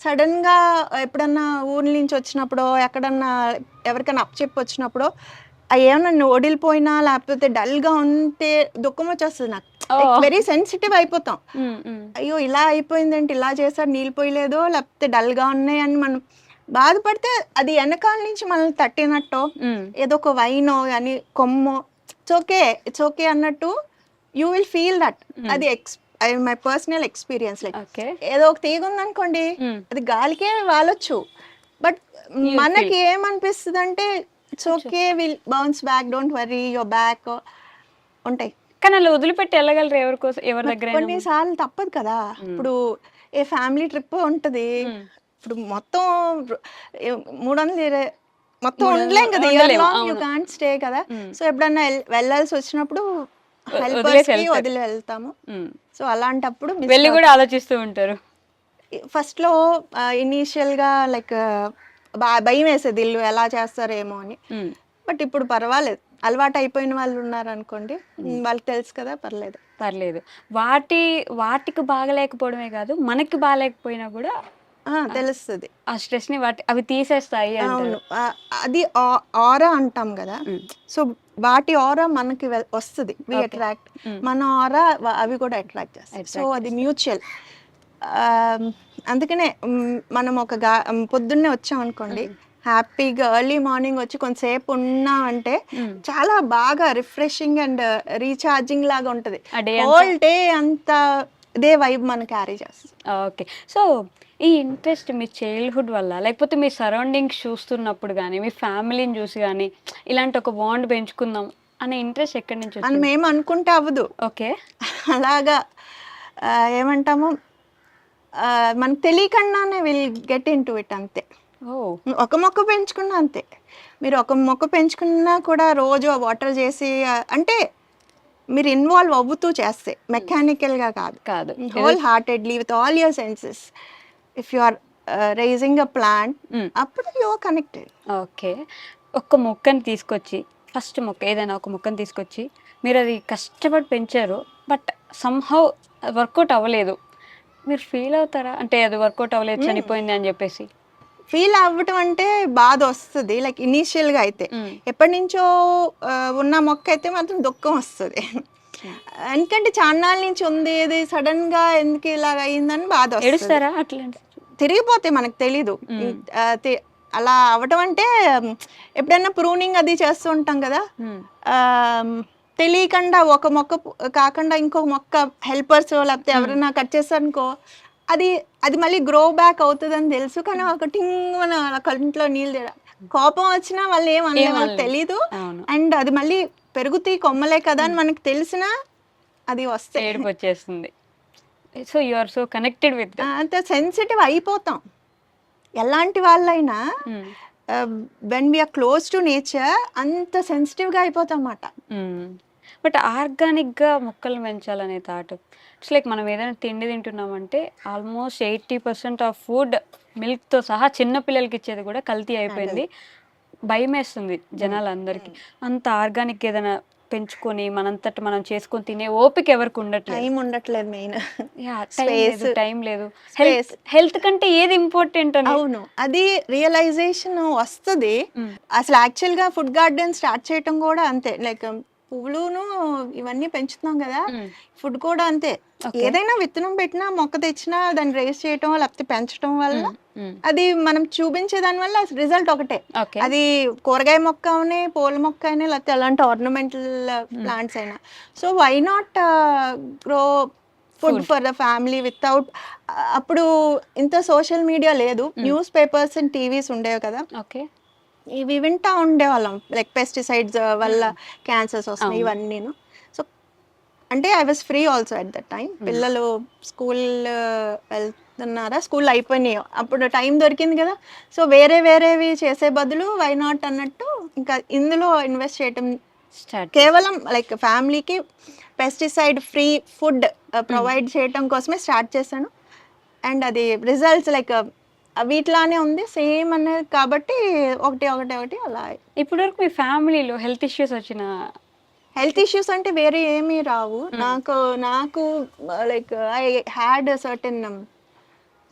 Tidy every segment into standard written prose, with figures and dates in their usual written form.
సడన్‌గా ఎప్పుడన్నా ఊర్ల నుంచి వచ్చినప్పుడో, ఎక్కడన్నా ఎవరికైనా అప్పచెప్పి వచ్చినప్పుడో, ఏమన్నా నోడిలిపోయినా లేకపోతే డల్‌గా ఉంటే దుఃఖమొచ్చేస్తది నాకు. లైక్ ఓహ్! వెరీ సెన్సిటివ్ అయిపోతాం. హ్మ్. హ్మ్. అయ్యో! ఇలా అయిపోయిందేంటి, ఇలా చేశారు నీళ్ళు పోయలేదో, లేకపోతే డల్‌గా ఉన్నాయని మనం బాధపడితే అది ఎనకాల నుంచి మనల్ని తట్టినట్టో, హ్మ్. ఏదో ఒక వైనో గాని, కొమ్మో ఇట్స్ ఓకే అన్నట్టు you will feel that. Hmm. అది my personal experience like okay. ఏదో ఒక తీగుందనుకోండి, హ్మ్. అది గాలికే వాలొచ్చు. But you feel. మనకి ఏమనిపిస్తదంటే it's it's okay, will bounce back, don't worry, your back ఉంటాయి. కానీ అలా వదిలిపెట్టి ఎళ్ళగలరా ఎవరి కోసం ఎవరి మరి దగ్గరైనా కొన్ని మనం? సార్లు తప్పదు కదా! హ్మ్. ఇప్పుడు ఏ ఫ్యామిలీ ట్రిప్ ఉంటది. హ్మ్. ఇప్పుడు మొత్తం ర్ ఎ 320 మొత్తం 300 ఉండలేం కదా! ఇయర్ ఉండలేము. లాంగ్ యూ అవును. కాంట్ స్టే కదా! హ్మ్. సో, ఎప్పుడన్నా వెళ్ళాల్సొచ్చినప్పుడు వదిలేసి హెల్పర్స్‌కి ఎళ్తారు. వదిలి వెళ్తాము. హ్మ్. సో, అలాంటప్పుడు మిస్ వెళ్లి గూడా అవుతాం. ఆలోచిస్తూ ఉంటారు. ఫస్ట్‌లో ఇనీషియల్‌గా లైక్ భయమేసేది ఈళ్ళు ఎలా చేస్తారేమో అని. హ్మ్. బట్ ఇప్పుడు పర్వాలేదు. అలవాటయిపోయిన వాళ్ళున్నారనుకోండి, హ్మ్. వాళ్ళకి తెలుసు కదా! పర్లేదు. పర్లేదు. వాటికి బాగాలేకపోవడమే గాదు, మనకి బాలేకపోయినా గూడా ఆహ్, తెలుస్తది. ఆ స్ట్రెస్‌ని అవి తీసేస్తాయి అవును. అంటారు. అది ఆరా అంటాం గదా! హ్మ్. సో, వాటి ఆరా మనకి వస్తది. వి ఓకే. అట్రాక్ట్. హ్మ్. మన ఆరా అవి కూడా అట్రాక్ట్ చేస్తాయి. సో, అట్రాక్ట్ అది చేస్తాయి. మ్యూచువల్. అందుకనే మనం పొద్దున్నే వచ్చామనుకోండి, హ్మ్. హ్యాపీగా ఎర్లీ మార్నింగ్ వచ్చి కొంతసేపు ఉన్నామంటే హ్మ్. చాలా బాగా రిఫ్రెషింగ్ అండ్ రీచార్జింగ్ లాగా ఉంటది. ఆ డే అంతా హోల్ డే అంతా ఇదే వైబ్ మనం క్యారీ చేస్తది. ఓకే. సో, ఈ ఇంట్రెస్ట్ మీ చైల్డ్‌హుడ్ వల్ల లేకపోతే మీ సరౌండింగ్స్ చూస్తున్నప్పుడు గాని, మీ ఫ్యామిలీని చూసి గాని, ఇలాంటి ఒక బాండ్ పెంచుకుందాం అనే ఇంట్రెస్ట్ ఎక్కడి నుంచి మనం వచ్చింది? ఏమనుకుంటే అవ్వదు. ఓకే. అలాగా ఏమంటాము, మనకు తెలియకుండానే విల్ గెట్ ఇంటు ఇట్ అంతే. ఓహ్! ఒక మొక్క పెంచుకున్నా అంతే. మీరు ఒక మొక్క పెంచుకున్నా కూడా రోజు వాటర్ చేసి అంటే మీరు ఇన్వాల్వ్ అవ్వుతూ చేస్తే హ్మ్. మెకానికల్‌గా కాదు. కాదు. ఏదో wholeheartedly with all your senses. If you are raising a plant hmm. అప్పుడు యూ ఆర్ కనెక్టెడ్. ఓకే. ఒక్క మొక్కని తీసుకొచ్చి ఫస్ట్ మొక్క ఏదైనా ఒక మొక్కని తీసుకొచ్చి మీరది కష్టపడి పెంచారు. బట్ సమ్‌హౌ వర్కౌట్ అవ్వలేదు. మీరు ఫీల్ అవుతారా? అంటే అది వర్కౌట్ అవ్వలేదు హ్మ్. చనిపోయింది అని జెప్పేసి. ఫీల్ అవ్వటం అంటే బాధొస్తది. లైక్ ఇనీషియల్‌గా అయితే. హ్మ్. ఎప్పటినుంచో ఉన్న మొక్కయితే మాత్రం దుఃఖం వస్తది. హ్మ్. ఎందుకంటే చాన్నాళ్ళ నుంచి ఉంది. ఇది సడెన్‌గా ఎందుకు ఇలాగ అయిందని బాధొస్తది. ఏడుస్తారా అట్లాంటి తిరిగిపోతాయి మనకు తెలీదు. హ్మ్. హ్మ్. ఆహ్, తి అలా అవ్వటం అంటే ఎప్పుడైనా ప్రూనింగ్ అది చేస్తూ ఉంటాం గదా! హ్మ్. ఆహ్, తెలియకుండా ఒక మొక్క కాకుండా ఇంకొక మొక్క హెల్పర్సో లేకపోతే హ్మ్. ఎవరైనా కట్ చేశారనుకో, అది అది మళ్ళీ గ్రో బ్యాక్ అవుతదని తెలుసు. కానీ ఒక టింగున అలా కంట్లో నీళ్ళు కోపం వచ్చినా వాళ్ళేం అనలే. వాళ్ళకి ఏమనలేం. తెలీదు. అవును. అండ్ అది మళ్ళీ పెరుగుతాయి కొమ్మలే కదా! అని హ్మ్. మనకు తెలిసినా అది వస్తాయి. ఏడుపొచ్చేస్తుంది. So, you are so connected with అంత సెన్సిటివ్ అయిపోతాం. ఎలాంటి వాళ్ళైనా hmm. Ah, when we are close to nature అంత సెన్సిటివ్‌గా అయిపోతాంమాట. హ్మ్. బట్ ఆర్గానిక్‌గా మొక్కల్ని పెంచాలనే థాట్ ఇట్స్ లైక్ మనం ఏదైనా తిండి తింటున్నామంటే ఆల్మోస్ట్ 80% ఆఫ్ ఫుడ్ మిల్క్‌తో సహా చిన్న పిల్లలకిచ్చేది కూడా కల్తీ అదే. అయిపోయింది. భయమేస్తుంది హ్మ్. జనాలందరికీ. హ్మ్. అంత ఆర్గానిక్ ఏదైనా పెంచుకొని మనంతట మనం చేసుకొని తినే ఓపిక ఎవరికి ఉండట్లేదు. టైం ఉండట్లేదు మెయిన్. యాహ్! టైం లేదు, స్పేస్, టైం లేదు. Health space. హెల్త్ కంటే ఏది ఇంపార్టెంట్ అని. అవును. అది రియలైజేషన్ వస్తది. హ్మ్. అసలు యాక్చువల్‌గా ఫుడ్ గార్డెన్ స్టార్ట్ చేయటం గూడా అంతే. లైక్ పువ్వులును ఇవన్నీ పెంచుతున్నాం గదా! హ్మ్. ఫుడ్ కూడా అంతే. ఓకే. ఏదైనా విత్తనం పెట్టినా, మొక్క తెచ్చినా దాన్ని రైజ్ చేయటం లేకపోతే పెంచటం వల్ల హ్మ్. హ్మ్. అది మనం చూపించే దాని వల్ల రిజల్ట్ ఒకటే. ఓకే. అది కూరగాయ మొక్క అవని, పూల మొక్క అయినా లేకపోతే ఎలాంటి ఆర్నమెంటల్ హ్మ్. ప్లాంట్స్ అయినా. So, why not grow food food. For the family without అప్పుడు ఇంత సోషల్ మీడియా లేదు. హ్మ్. న్యూస్ పేపర్స్ అండ్ టీవీస్ ఉండేవి కదా! ఓకే. ఇవి వింటా ఉండేవాళ్ళం. లైక్ పెస్టిసైడ్స్ వల్ల హ్మ్. క్యాన్సర్స్ వస్తున్నాయి అవును. ఇవన్నీను. సో, అంటే I was free also at that time. హ్మ్. పిల్లలు స్కూల్ వెళ్తున్నారా? స్కూల్ అయిపోయినాయి. అప్పుడు టైం దొరికింది కదా! సో, వేరేవి చేసే బదులు వై నాట్ అన్నట్టు ఇంకా ఇందులో ఇన్వెస్ట్ చేయటం స్టార్ట్ చేశారు. కేవలం లైక్ ఫ్యామిలీకి పెస్టిసైడ్ ఫ్రీ ఫుడ్ హ్మ్. ప్రొవైడ్ చేయటం కోసమే స్టార్ట్ చేశాను. అండ్ అది రిజల్ట్స్ లైక్ వీటిలానే ఉంది. సేమ్ అనేది కాబట్టి ఒకటి అలా ఇప్పటి వరకు మీ ఫ్యామిలీలో హెల్త్ ఇష్యూస్ వచ్చిన హెల్త్ ఇష్యూస్ అంటే వేరే ఏమీ రావు. హ్మ్. నాకు like I had certain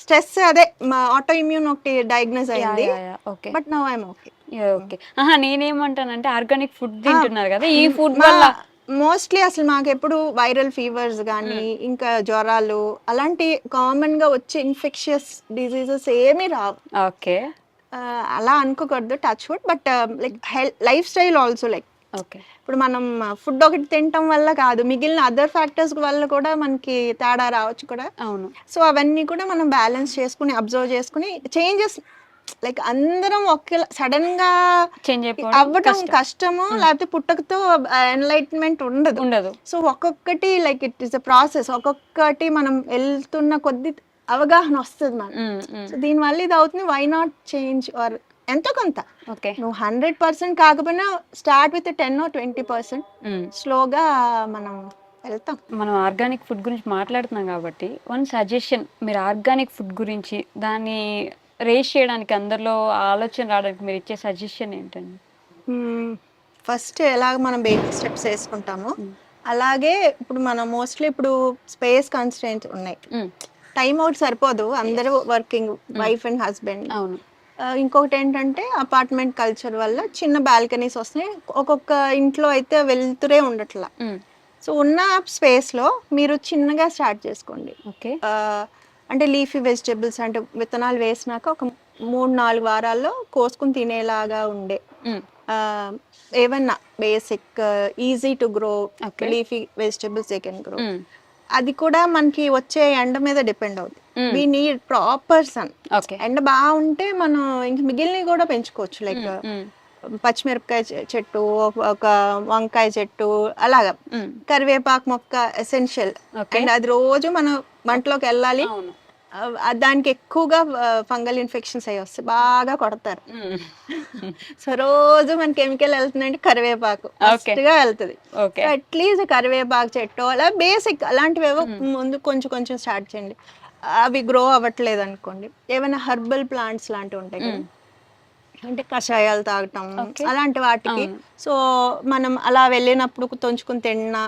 stress అదే మా ఆటో ఇమ్యూన్ ఒకటి డయాగ్నోస్ అయింది, okay but now I'm okay. Okay. Aha, నేనేమంటానంటే ఆర్గానిక్ ఫుడ్ తింటున్నారు కదా, ఈ ఫుడ్ వల్ల మోస్ట్లీ అసలు మాకు ఎప్పుడు వైరల్ ఫీవర్స్ కానీ ఇంకా జ్వరాలు అలాంటి కామన్ గా వచ్చే ఇన్ఫెక్షియస్ డిసీజెస్ ఏమీ రావు. ఓకే అలా అనుకోకూడదు, touch wood, but like life style also, like okay ఇప్పుడు మనం ఫుడ్ ఒకటి తినటం వల్ల కాదు, మిగిలిన అదర్ ఫ్యాక్టర్స్ వల్ల కూడా మనకి తేడా రావచ్చు కూడా. అవును. సో అవన్నీ కూడా మనం బ్యాలెన్స్ చేసుకుని అబ్జర్వ్ చేసుకుని చేంజెస్, లైక్ అందరం ఒకేలా సడన్ గా చేంజ్ అవ్వటం కష్టము, లేకపోతే పుట్టకతో ఎన్లైట్మెంట్ ఉండదు. ఉండదు. సో ఒక్కొక్కటి like it is a process, ఒక్కొక్కటి మనం వెళ్తున్న కొద్ది అవగాహన వస్తుంది మనకి. సో దీనివల్ల ఇది అవుతుంది, వై నాట్ చేంజ్ ఆర్ ఎంతో కొంత. ఓకే, నువ్వు 100% కాకపోయినా స్టార్ట్ విత్ 10 or 20%, స్లోగా మనం వెళ్తాం. మనం ఆర్గానిక్ ఫుడ్ గురించి మాట్లాడుతున్నాం కాబట్టి వన్ సజెషన్, మీరు ఆర్గానిక్ ఫుడ్ గురించి దాన్ని రేస్ చేయడానికి, అందరిలో ఆలోచన రావడానికి మీరు ఇచ్చే సజెషన్ ఏంటండి? ఫస్ట్ ఎలాగ మనం బేసిక్ స్టెప్స్ వేసుకుంటామో అలాగే ఇప్పుడు మనం మోస్ట్లీ ఇప్పుడు స్పేస్ కన్స్ట్రెంట్స్ ఉన్నాయి, టైం అవుట్ సరిపోదు, అందరూ వర్కింగ్, వైఫ్ అండ్ హస్బెండ్. అవును. ఇంకొకటి ఏంటంటే అపార్ట్మెంట్ కల్చర్ వల్ల చిన్న బాల్కనీస్ వస్తున్నాయి, ఒక్కొక్క ఇంట్లో అయితే వెళ్తురే ఉండట్లా. సో ఉన్న స్పేస్లో మీరు చిన్నగా స్టార్ట్ చేసుకోండి. ఓకే, అంటే లీఫీ వెజిటేబుల్స్, అంటే విత్తనాలు వేసినాక ఒక 3-4 వారాల్లో కోసుకుని తినేలాగా ఉండే ఏమన్నా basic easy to grow leafy vegetables they can grow. అది కూడా మనకి వచ్చే ఎండ మీద డిపెండ్ అవుతుంది. We need proper sun. ఎండ బాగుంటే మనం ఇంక మిగిలినవి కూడా పెంచుకోవచ్చు, లైక్ పచ్చిమిరపకాయ చెట్టు, ఒక వంకాయ చెట్టు, అలాగా కరివేపాకు మొక్క ఎసెన్షియల్. అండ్ అది రోజు మనం వంటలోకి వెళ్ళాలి. దానికి ఎక్కువగా ఫంగల్ ఇన్ఫెక్షన్స్ అయ్యి వస్తాయి, బాగా కొడతారు. సో రోజు మన కెమికల్ వెళ్తుందంటే కరివేపాకు ఫస్ట్గా వెళ్తుంది. అట్లీస్ట్ కరివేపాకు చెట్టు అలా బేసిక్ అలాంటివేవో ముందు కొంచెం కొంచెం స్టార్ట్ చేయండి. అవి గ్రో అవ్వట్లేదు అనుకోండి, ఏమైనా హెర్బల్ ప్లాంట్స్ లాంటివి ఉంటాయి కదా, అంటే కషాయాలు తాగటం అలాంటి వాటికి. సో మనం అలా వెళ్ళినప్పుడు తొంచుకుని తిన్నా,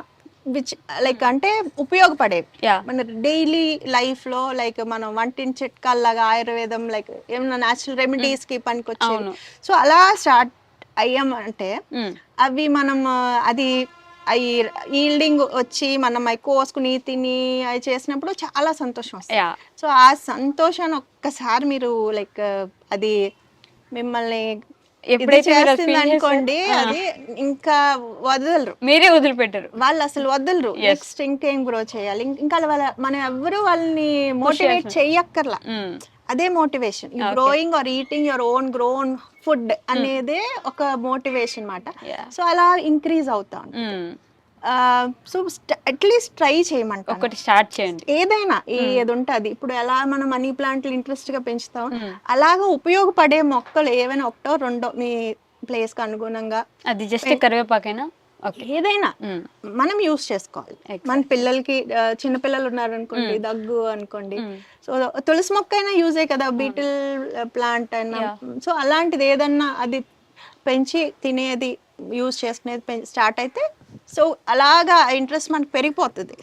విచ్ లైక్ అంటే ఉపయోగపడేవి మన డైలీ లైఫ్ లో, లైక్ మనం వంటింటి చిట్కాల్లాగా ఆయుర్వేదం, లైక్ ఏమన్నా న్యాచురల్ రెమెడీస్ కి పనికొచ్చేవి. సో అలా స్టార్ట్ అయ్యామంటే అవి మనం అది అవి ఈల్డింగ్ వచ్చి మనం అవి కోసుకుని తిని అవి చేసినప్పుడు చాలా సంతోషం వస్తుంది. సో ఆ సంతోషాన్ని ఒక్కసారి మీరు లైక్ అది మిమ్మల్ని ఎప్పుడైతే అనుకోండి, అది ఇంకా వదలరు, మీరే వదిలిపెట్టరు, వాళ్ళు అసలు వదలరు. నెక్స్ట్ ఇంకేం గ్రో చేయాలి, ఇంకా మనం ఎవ్వరు వాళ్ళని మోటివేట్ చెయ్యక్కర్లా, అదే motivation. You growing or eating your own grown food అనేదే ఒక మోటివేషన్ మాట. సో అలా ఇంక్రీజ్ అవుతా ఉంటుంది. సో అట్లీస్ట్ ట్రై చేయమంట, ఒకటి స్టార్ట్ చేయండి, ఏదైనా ఏది ఉంటుంది. ఇప్పుడు ఎలా మనం మనీ ప్లాంట్లు ఇంట్రెస్ట్ గా పెంచుతాం, అలాగా ఉపయోగపడే మొక్కలు ఏవైనా ఒకటో రెండో మీ ప్లేస్ కి అనుగుణంగా, అది జస్ట్ కరివేపాకైనా ఏదైనా మనం యూస్ చేసుకోవాలి. మన పిల్లలకి, చిన్న పిల్లలు ఉన్నారనుకోండి, దగ్గు అనుకోండి, సో తులసి మొక్క అయినా యూజే కదా, బీటిల్ ప్లాంట్ అయినా. సో అలాంటిది ఏదన్నా అది పెంచి తినేది యూజ్ చేసుకునేది స్టార్ట్ అయితే, సో అలాగా ఇంట్రెస్ట్ మనకు పెరిగిపోతుంది.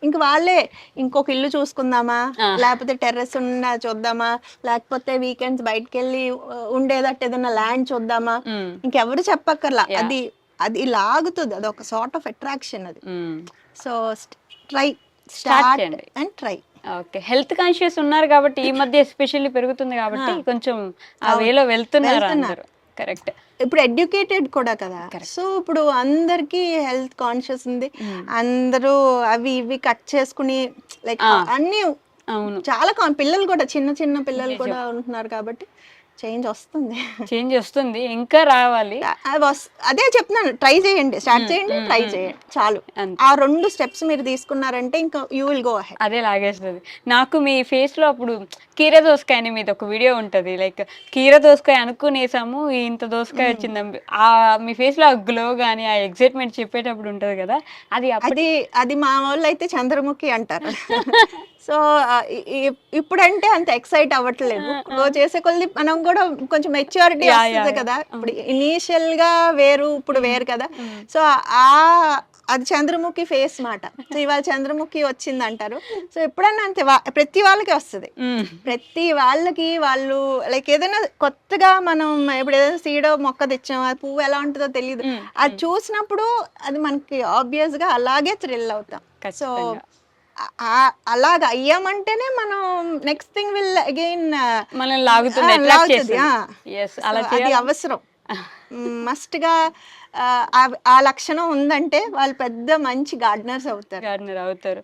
ఇంక వాళ్ళే ఇంకొక ఇల్లు చూసుకుందామా, లేకపోతే టెర్రస్ ఉన్న చూద్దామా, లేకపోతే వీకెండ్స్ బయటకు వెళ్ళి ఉండేదట్టు ఏదైనా ల్యాండ్ చూద్దామా, ఇంకెవరు చెప్పక్కర్లా, అది అది లాగుతుంది, అది ఒక సార్ట్ ఆఫ్ అట్రాక్షన్ అది. So start and try. Okay, health conscious ఉన్నారు కాబట్టి ఈ మధ్య ఎస్పెషల్లీ పెరుగుతుంది కాబట్టి కొంచెం ఆ వేలో వెళ్తున్నారు అందరూ. కరెక్ట్. ఇప్పుడు ఎడ్యుకేటెడ్ కూడా కదా, సో ఇప్పుడు అందరికి హెల్త్ కాన్షియస్ ఉంది, అందరూ అవి ఇవి కట్ చేసుకుని లైక్ అన్ని చాలా పిల్లలు కూడా, చిన్న చిన్న పిల్లలు కూడా ఉంటున్నారు కాబట్టి చేంజ్ వస్తుంది, ఇంకా రావాలి. అదే చెప్తున్నాను, ట్రై చేయండి, స్టార్ట్ చేయండి, ట్రై చేయండి, చాలు. ఆ 2 స్టెప్స్ మీరు తీసుకున్నారంటే ఇంకా యూ విల్ గో అహెడ్. అదే లాగేస్తుంది. నాకు మీ ఫేస్ లో అప్పుడు కీర దోసకాయ అని మీద ఒక వీడియో ఉంటది, లైక్ కీర దోసకాయ అనుకునేసాము, ఇంత దోసకాయ వచ్చింది, మీ ఫేస్ లో ఆ గ్లో గానీ ఆ ఎక్సైట్మెంట్ చెప్పేటప్పుడు ఉంటది కదా, అది మా వాళ్ళు అయితే చంద్రముఖి అంటారు. సో ఇప్పుడంటే అంత ఎక్సైట్ అవ్వట్లేదు, గ్రో చేసే కొద్ది మనం కూడా కొంచెం మెచ్యూరిటీ వస్తుంది కదా. ఇప్పుడు ఇనీషియల్ గా వేరు, ఇప్పుడు వేరు కదా. సో అది చంద్రముఖి ఫేస్ మాట. సో ఇవాళ చంద్రముఖి వచ్చింది అంటారు. సో ఎప్పుడన్నా అంతే ప్రతి వాళ్ళకి వస్తుంది. ప్రతి వాళ్ళకి వాళ్ళు లైక్ ఏదైనా కొత్తగా మనం ఇప్పుడు ఏదైనా సీడో మొక్క తెచ్చాం, ఆ పువ్వు ఎలా ఉంటుందో తెలియదు, అది చూసినప్పుడు అది మనకి ఆబ్వియస్ గా అలాగే థ్రిల్ అవుతాం. సో అలాగ అయ్యామంటేనే మనం నెక్స్ట్ థింగ్ విల్ అగైన్ మనల్ని లాగుతుంది, అది అవసరం. మస్ట్ గా ఆ లక్షణం ఉందంటే వాళ్ళు పెద్ద మంచి గార్డెనర్స్ అవుతారు. గార్డెనర్ అవుతారు.